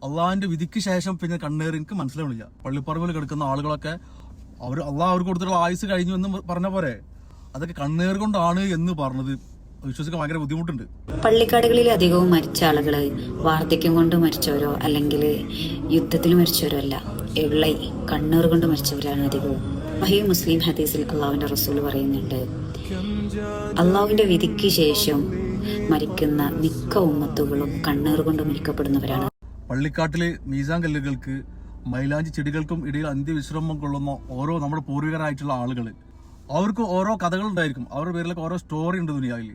അള്ളാഹിന്റെ വിധിക്ക് ശേഷം പിന്നെ കണ്ണേറ് എനിക്ക് മനസ്സിലാവണില്ല. പള്ളിപ്പറമ്പിൽ കിടക്കുന്ന ആളുകളൊക്കെ അള്ളാഹ് അവർക്ക് കൊടുത്തിട്ടുള്ള ആയുസ് കഴിഞ്ഞു എന്ന് പറഞ്ഞ പോരെ, അതൊക്കെ കണ്ണേറ് കൊണ്ടാണ് എന്ന് പറഞ്ഞത് വിശ്വസിക്കാൻ ഭയങ്കര ബുദ്ധിമുട്ടുണ്ട്. പള്ളിക്കാടുകളിൽ അധികവും മരിച്ച ആളുകള് വാർദ്ധക്യം കൊണ്ട് മരിച്ചവരോ അല്ലെങ്കിൽ യുദ്ധത്തിൽ മരിച്ചവരോ അല്ല, എവിടെ കണ്ണീർ കൊണ്ട് മരിച്ചവരാണ് അധികവും. വഹീ മുസ്ലിം ഹദീസിൽ അള്ളാഹുവിന്റെ റസൂൽ പറയുന്നുണ്ട്, അള്ളാഹുവിന്റെ വിധിക്ക് ശേഷം മരിക്കുന്ന മിക്ക ഉമ്മത്തുകളും കണ്ണീർ കൊണ്ട് മരിക്കപ്പെടുന്നവരാണ്. പള്ളിക്കാട്ടിലെ മീസാൻ കല്ലുകൾക്ക് മൈലാഞ്ചി ചെടികൾക്കും ഇടയിൽ അന്ത്യവിശ്രമം കൊള്ളുന്ന ഓരോ നമ്മുടെ പൂർവികരായിട്ടുള്ള ആളുകൾ, അവർക്ക് ഓരോ കഥകൾ ഉണ്ടായിരിക്കും. അവരുടെ പേരിലൊക്കെ ഓരോ സ്റ്റോറി ഉണ്ട് ദുനിയാവിൽ.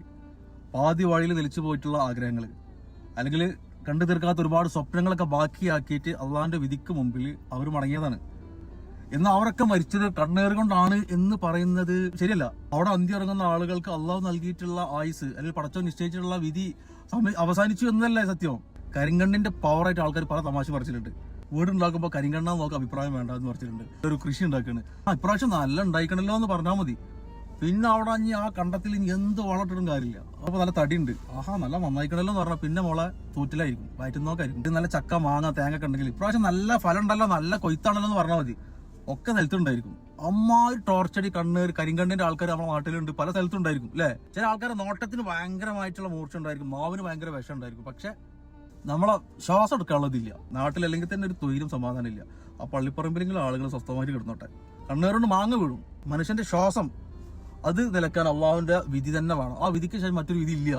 പാതി വഴിയിൽ നിലച്ചു പോയിട്ടുള്ള ആഗ്രഹങ്ങൾ അല്ലെങ്കിൽ കണ്ടു തീർക്കാത്ത ഒരുപാട് സ്വപ്നങ്ങളൊക്കെ ബാക്കിയാക്കിയിട്ട് അള്ളാഹിന്റെ വിധിക്ക് മുമ്പിൽ അവർ മടങ്ങിയതാണ്. എന്നാൽ അവരൊക്കെ മരിച്ചത് കണ്ണേറ് കൊണ്ടാണ് എന്ന് പറയുന്നത് ശരിയല്ല. അവിടെ അന്ത്യം ഇറങ്ങുന്ന ആളുകൾക്ക് അള്ളാഹു നൽകിയിട്ടുള്ള ആയുസ് അല്ലെങ്കിൽ പടച്ചോൻ നിശ്ചയിച്ചിട്ടുള്ള വിധി അവസാനിച്ചു എന്നല്ലേ സത്യം. കരിങ്കണ്ണിന്റെ പവറായിട്ട് ആൾക്കാർ പല തമാശ പറിച്ചിട്ടുണ്ട്. വീടുണ്ടാക്കുമ്പോൾ കരിങ്കണ്ണ നോക്ക് അഭിപ്രായം വേണ്ട എന്ന് പറഞ്ഞിട്ടുണ്ട്. ഒരു കൃഷി ഉണ്ടാക്കുകയാണ്, ഇപ്രാവശ്യം നല്ല ഉണ്ടായിക്കണല്ലോ എന്ന് പറഞ്ഞാൽ മതി. പിന്നെ അവിടെ അഞ്ഞ് ആ കണ്ടത്തിൽ ഇനി എന്ത് വളർത്തിട്ടും കാര്യമില്ല. അപ്പൊ നല്ല തടിയുണ്ട്, നല്ല നന്നായിക്കണല്ലോ എന്ന് പറഞ്ഞാൽ പിന്നെ മോളെ തൂറ്റിലായിരിക്കും, വയറ്റുന്നോക്കായിരിക്കും. ഇത് നല്ല ചക്ക മാങ്ങ തേങ്ങ ഒക്കെ ഉണ്ടെങ്കിൽ ഇപ്രാവശ്യം നല്ല ഫലം ഉണ്ടല്ലോ, നല്ല കൊയ്ത്താണല്ലോ എന്ന് പറഞ്ഞാൽ മതി. ഒക്കെ നിലത്തുണ്ടായിരിക്കും. അമ്മാതിരി ടോർച്ചടി കണ്ണേർ കരിങ്കണ്ണിന്റെ ആൾക്കാർ നമ്മുടെ നാട്ടിലുണ്ട്, പല സ്ഥലത്തുണ്ടായിരിക്കും അല്ലെ. ചില ആൾക്കാരെ നോട്ടത്തിന് ഭയങ്കരമായിട്ടുള്ള മൂർച്ച ഉണ്ടായിരിക്കും, മാവിന് ഭയങ്കര വിഷം ഉണ്ടായിരിക്കും. പക്ഷെ നമ്മളെ ശ്വാസം എടുക്കാനുള്ളതില്ല. നാട്ടിലല്ലെങ്കിൽ തന്നെ ഒരു തൊഴിലും സമാധാനം ഇല്ല. ആ പള്ളിപ്പറമ്പിലെങ്കിലും ആളുകൾ സ്വസ്ഥമായിട്ട് കിടന്നോട്ടെ. കണ്ണേറുകൊണ്ട് മാങ്ങ വീഴും. മനുഷ്യന്റെ ശ്വാസം അത് നിലക്കാൻ അള്ളാഹുവിന്റെ വിധി തന്നെ വേണം. ആ വിധിക്ക് ശേഷം മറ്റൊരു വിധി ഇല്ല.